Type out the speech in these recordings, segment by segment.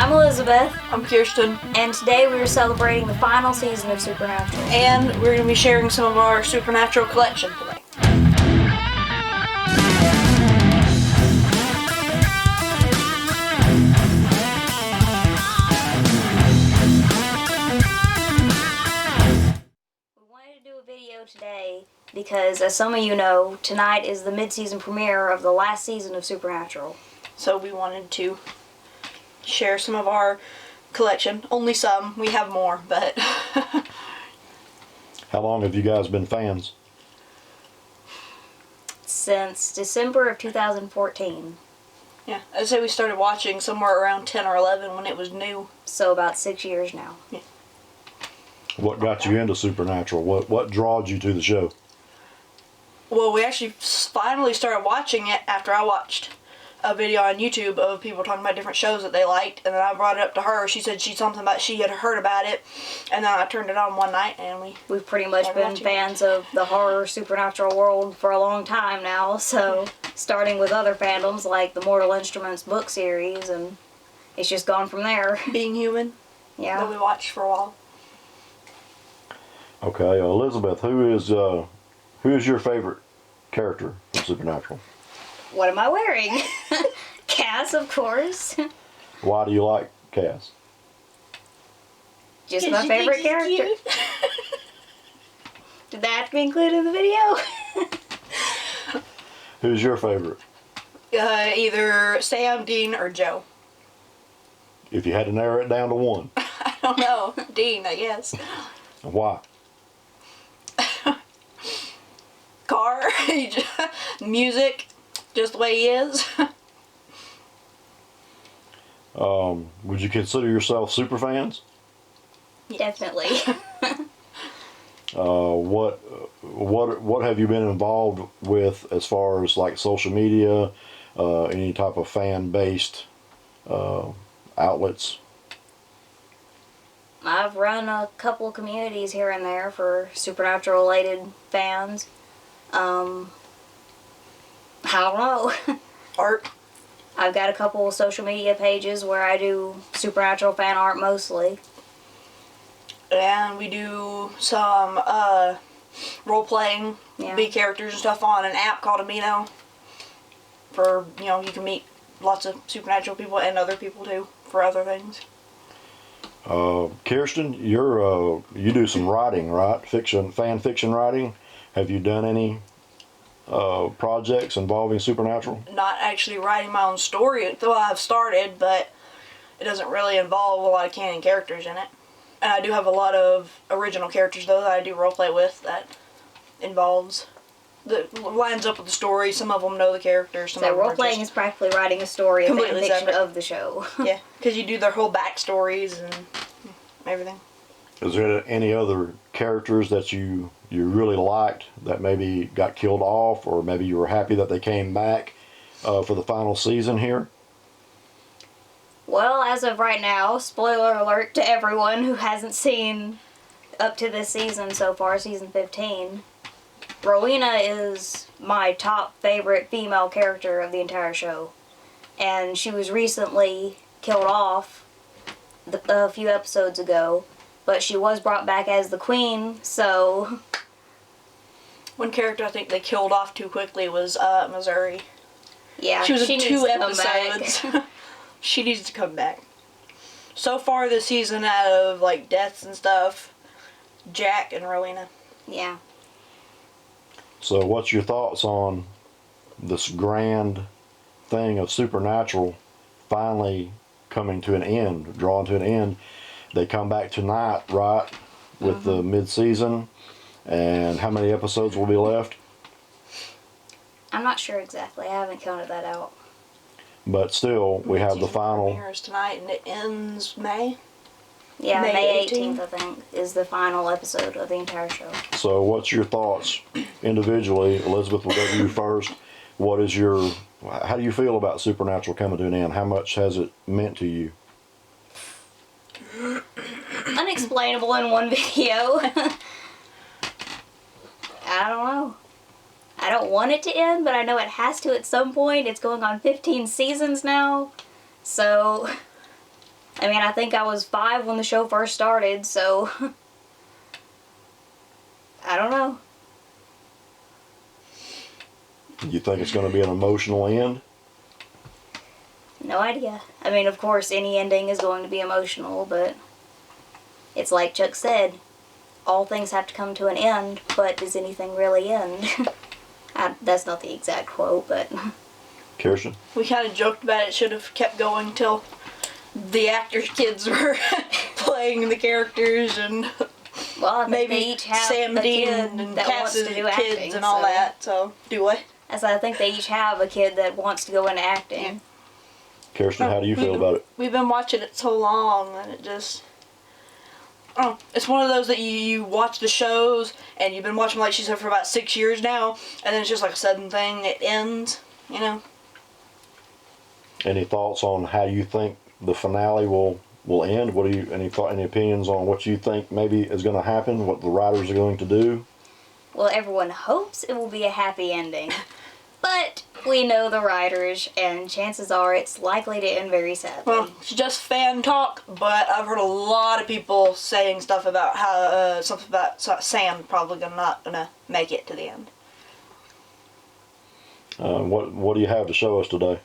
I'm Elizabeth. I'm Kirsten. And today we are celebrating the final season of Supernatural. And we're going to be sharing some of our Supernatural collection today. We wanted to do a video today because, as some of you know, tonight is the mid-season premiere of the last season of Supernatural. So we wanted to share some of our collection. Only some. We have more, but... How long have you guys been fans? Since December of 2014. Yeah, I'd say we started watching somewhere around 10 or 11 when it was new. So about 6 years now. Yeah. What got you into Supernatural? What drawed you to the show? Well, we actually finally started watching it after I watched a video on YouTube of people talking about different shows that they liked, and then I brought it up to her. She said she had heard about it, and then I turned it on one night, and we've pretty much been fans of the horror supernatural world for a long time now. So starting with other fandoms like the Mortal Instruments book series, and it's just gone from there. Being Human, yeah, that we watched for a while. Okay, Elizabeth, who is your favorite character from Supernatural? What am I wearing? Cass, of course. Why do you like Cass? Just my favorite character. Did that have to be included in the video? Who's your favorite? Either Sam, Dean, or Joe. If you had to narrow it down to one. I don't know. Dean, I guess. Why? Car, music, just the way he is. Would you consider yourself super fans? Definitely. What have you been involved with as far as like social media, any type of fan based outlets? I've run a couple communities here and there for Supernatural related fans. I don't know. Art. I've got a couple of social media pages where I do Supernatural fan art mostly. And we do some role-playing, be characters and stuff on an app called Amino. For, you can meet lots of Supernatural people and other people too, for other things. Kirsten, you do some writing, right? Fan fiction writing. Have you done any projects involving Supernatural? Not actually writing my own story, though I've started, but it doesn't really involve a lot of canon characters in it. And I do have a lot of original characters, though, that I do roleplay with that lines up with the story. Some of them know the characters. So role-playing is practically writing a story of fan fiction of the show. Yeah, because you do their whole backstories and everything. Is there any other characters that you really liked that maybe got killed off, or maybe you were happy that they came back for the final season here? Well, as of right now, spoiler alert to everyone who hasn't seen up to this season so far, season 15, Rowena is my top favorite female character of the entire show. And she was recently killed off a few episodes ago, but she was brought back as the queen, so... One character I think they killed off too quickly was Missouri. Yeah, she was in 2 episodes. Back. She needs to come back. So far this season, out of like deaths and stuff, Jack and Rowena. Yeah. So what's your thoughts on this grand thing of Supernatural finally coming to an end, drawing to an end? They come back tonight, right, with the mid-season, and how many episodes will be left? I'm not sure exactly. I haven't counted that out. But still, we have the final... Premieres tonight, and it ends May? Yeah, May 18th, I think, is the final episode of the entire show. So what's your thoughts individually? Elizabeth, we'll go to you first. How do you feel about Supernatural coming to an end? How much has it meant to you? Unexplainable in one video. I don't know. I don't want it to end, but I know it has to at some point. It's going on 15 seasons now. So I mean, I think I was 5 when the show first started, so I don't know. You think it's going to be an emotional end? No idea. I mean, of course, any ending is going to be emotional, but it's like Chuck said, all things have to come to an end, but does anything really end? That's not the exact quote, but... Kirsten? We kind of joked about it should have kept going till the actors' kids were playing the characters, and well, I think maybe they each have Sam a Dean kid and that wants Cass's to do kids acting, and all so... that. So, do what? As I think they each have a kid that wants to go into acting. Yeah. Kirsten, how do you feel about it? We've been watching it so long, and it just... Oh, it's one of those that you watch the shows, and you've been watching, like she said, for about 6 years now, and then it's just like a sudden thing, it ends, you know? Any thoughts on how you think the finale will end? What do you any opinions on what you think maybe is going to happen? What the writers are going to do? Well, everyone hopes it will be a happy ending, but we know the writers, and chances are it's likely to end very sadly. Well, it's just fan talk, but I've heard a lot of people saying stuff about how something about Sam probably not gonna make it to the end. What do you have to show us today?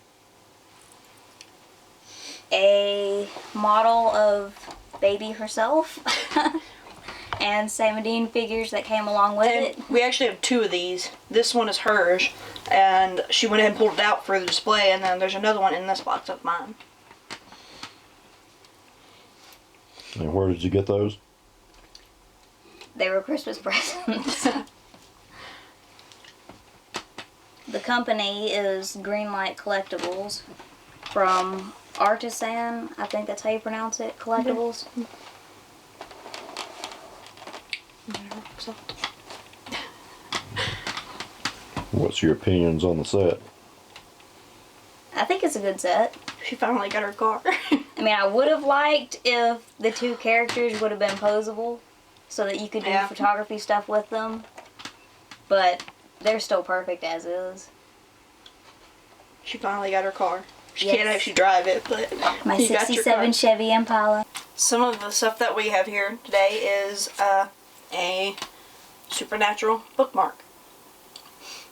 A model of baby herself and Sam and Dean figures that came along with it. We actually have 2 of these. This one is hers, and she went ahead and pulled it out for the display, and then there's another one in this box of mine. And where did you get those? They were Christmas presents. The company is Greenlight Collectibles from Artisan, I think that's how you pronounce it, Collectibles. So. What's your opinions on the set? I think it's a good set. She finally got her car. I mean, I would have liked if the 2 characters would have been posable so that you could do photography stuff with them, but they're still perfect as is. She finally got her car. She can't actually drive it, but my you got your car. '67 Chevy Impala. Some of the stuff that we have here today is a Supernatural bookmark.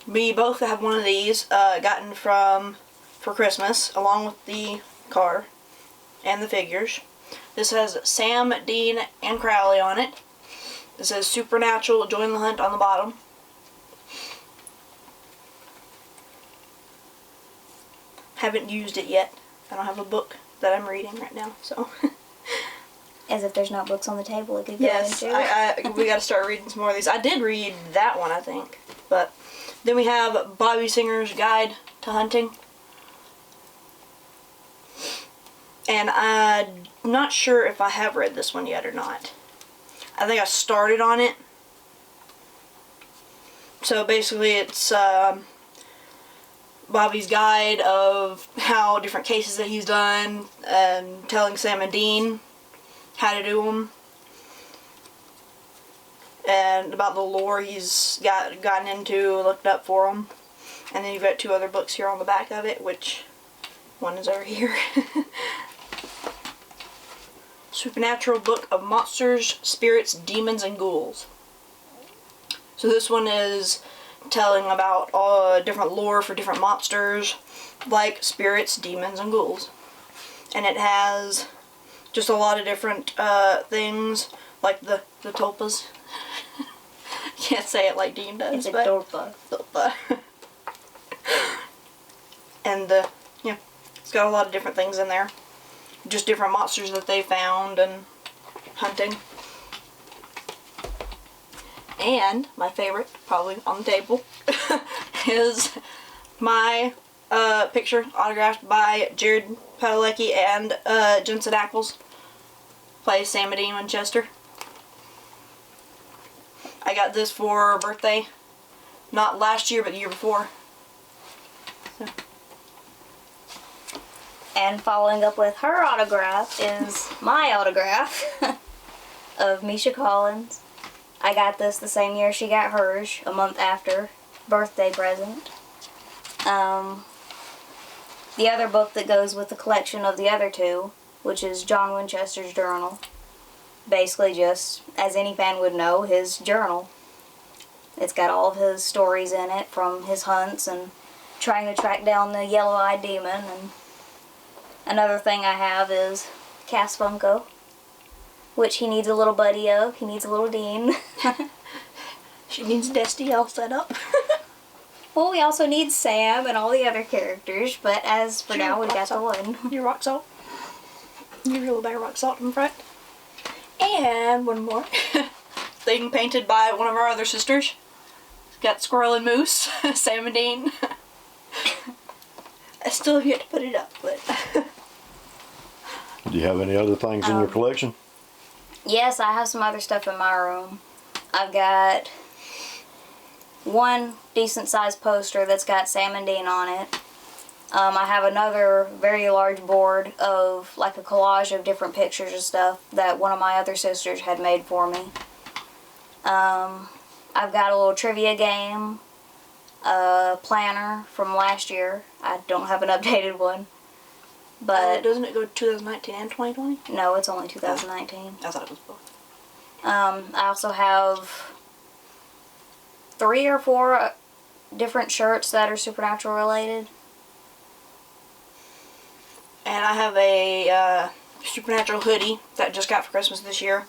We both have one of these gotten for Christmas, along with the car and the figures. This has Sam, Dean, and Crowley on it. It says Supernatural, join the hunt on the bottom. Haven't used it yet. I don't have a book that I'm reading right now, so. As if there's not books on the table it could go Yes, into. we got to start reading some more of these. I did read that one, I think. But then we have Bobby Singer's Guide to Hunting. And I'm not sure if I have read this one yet or not. I think I started on it. So basically it's Bobby's guide of how different cases that he's done and telling Sam and Dean how to do them. And about the lore he's gotten into, looked up for them. And then you've got 2 other books here on the back of it, which one is over here. Supernatural Book of Monsters, Spirits, Demons, and Ghouls. So this one is telling about all different lore for different monsters, like spirits, demons, and ghouls. And it has just a lot of different things, like the tulpas. Can't say it like Dean does. It's a tulpa. Tulpa. And it's got a lot of different things in there. Just different monsters that they found and hunting. And my favorite, probably on the table, is my picture autographed by Jared Padalecki and Jensen Ackles. Plays Sam and Dean Winchester. I got this for birthday. Not last year, but the year before. So. And following up with her autograph is my autograph of Misha Collins. I got this the same year she got hers, a month after, birthday present. The other book that goes with the collection of the other 2 which is John Winchester's journal. Basically just, as any fan would know, his journal. It's got all of his stories in it from his hunts and trying to track down the yellow-eyed demon. And another thing I have is Cass Funko, which he needs a little buddy of. He needs a little Dean. She needs Dusty all set up. Well, we also need Sam and all the other characters, but as for now, we got the one. Your rock salt. Your little bag of rock salt in front. And one more thing painted by one of our other sisters. It's got Squirrel and Moose, Sam and Dean. I still have yet to put it up, but... Do you have any other things in your collection? Yes, I have some other stuff in my room. I've got one decent sized poster that's got Sam and Dean on it. I have another very large board of like a collage of different pictures and stuff that one of my other sisters had made for me. I've got a little trivia game, a planner from last year. I don't have an updated one. But doesn't it go 2019 and 2020? No, it's only 2019. I thought it was both. I also have 3 or 4 different shirts that are Supernatural related. And I have a Supernatural hoodie that I just got for Christmas this year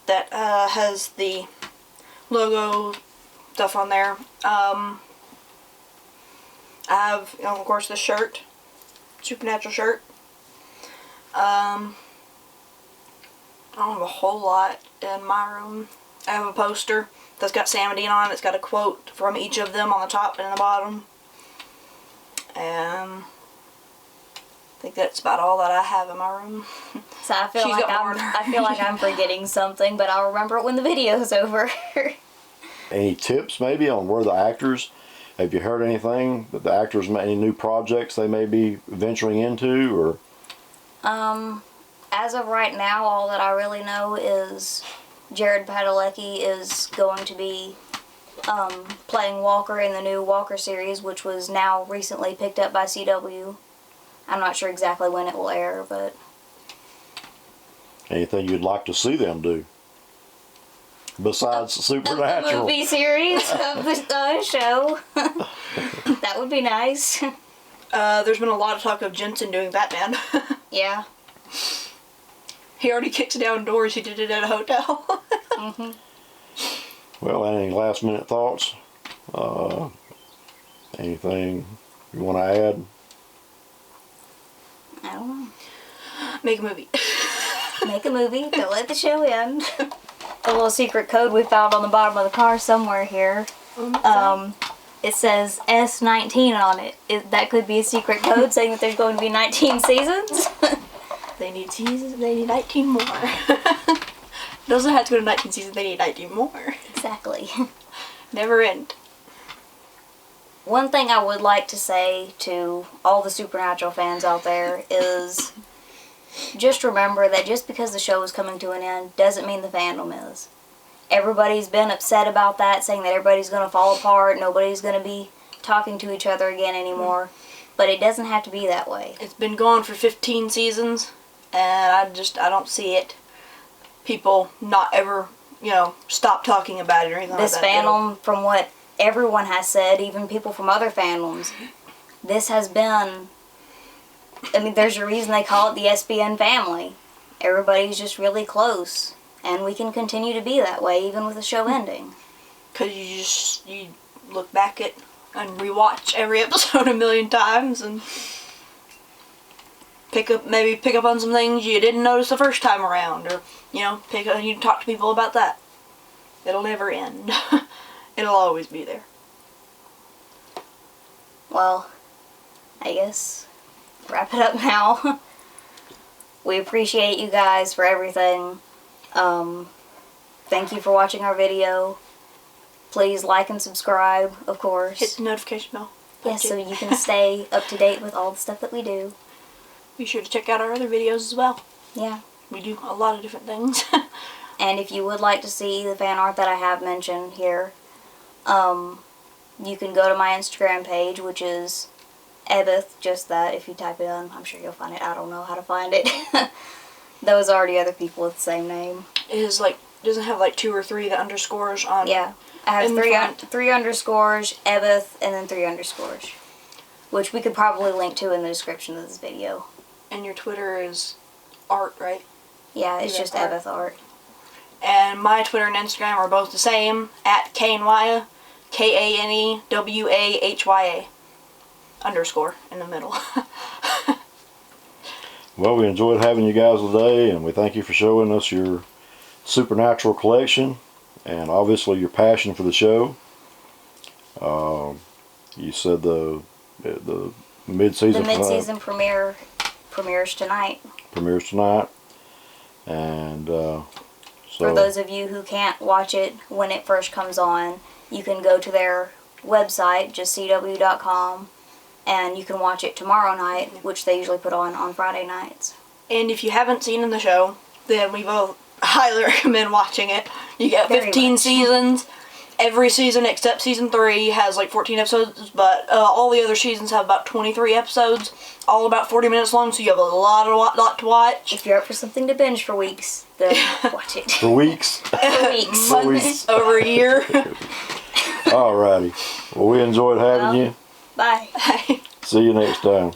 that has the logo stuff on there. I have, of course, the shirt, Supernatural shirt. I don't have a whole lot in my room. I have a poster that's got Sam and Dean on it. It's got a quote from each of them on the top and the bottom. And I think that's about all that I have in my room. So I feel like I'm forgetting something, but I'll remember it when the video's over. Any tips maybe on where the actors, have you heard anything that the actors, any new projects they may be venturing into, or? As of right now, all that I really know is Jared Padalecki is going to be playing Walker in the new Walker series, which was now recently picked up by CW. I'm not sure exactly when it will air, but... Anything you'd like to see them do? Besides Supernatural. The movie series of the show. That would be nice. There's been a lot of talk of Jensen doing Batman. Yeah. He already kicks down doors. He did it at a hotel. Mm-hmm. Well, any last minute thoughts? Anything you want to add? I don't know. Make a movie. Make a movie. Don't let the show end. A little secret code we found on the bottom of the car somewhere here. It says S19 on it. That could be a secret code saying that there's going to be 19 seasons. They need seasons. They need 19 more. Doesn't have to go to 19 seasons. They need 19 more. Exactly. Never end. One thing I would like to say to all the Supernatural fans out there is just remember that just because the show is coming to an end doesn't mean the fandom is. Everybody's been upset about that, saying that everybody's going to fall apart, nobody's going to be talking to each other again anymore. But it doesn't have to be that way. It's been going for 15 seasons, and I don't see it. People not ever, stop talking about it or anything like that. This fandom, from what everyone has said, even people from other fandoms, this has been... there's a reason they call it the SBN family. Everybody's just really close. And we can continue to be that way, even with the show ending. Because you look back at and rewatch every episode a million times and pick up on some things you didn't notice the first time around, or you talk to people about that. It'll never end. It'll always be there. Well, I guess wrap it up now. We appreciate you guys for everything. Thank you for watching our video. Please like and subscribe, of course. Hit the notification bell. Yes, so you can stay up to date with all the stuff that we do. Be sure to check out our other videos as well. Yeah. We do a lot of different things. And if you would like to see the fan art that I have mentioned here, you can go to my Instagram page, which is Ebeth, just that. If you type it in, I'm sure you'll find it. I don't know how to find it. Those are already other people with the same name. It is like, doesn't have like 2 or 3 the underscores on. Yeah. I have in the front. three underscores, Ebeth, and then 3 underscores. Which we could probably link to in the description of this video. And your Twitter is art, right? Yeah, it's just Art. Ebeth Art. And my Twitter and Instagram are both the same, at Kanewaya, KANEWAHYA, underscore in the middle. Well, we enjoyed having you guys today, and we thank you for showing us your Supernatural collection, and obviously your passion for the show. You said the mid-season. The mid-season premieres tonight. Premieres tonight, and so For those of you who can't watch it when it first comes on, you can go to their website, just cw.com, and you can watch it tomorrow night, which they usually put on Friday nights. And if you haven't seen the show, then we both highly recommend watching it. You get Very 15 much. seasons. Every season except season 3 has like 14 episodes, but all the other seasons have about 23 episodes, all about 40 minutes long, so you have a lot to watch. If you're up for something to binge for weeks, then watch it. for weeks. For weeks. For weeks. Over a year. Alrighty. Well, we enjoyed having you. Bye. See you next time.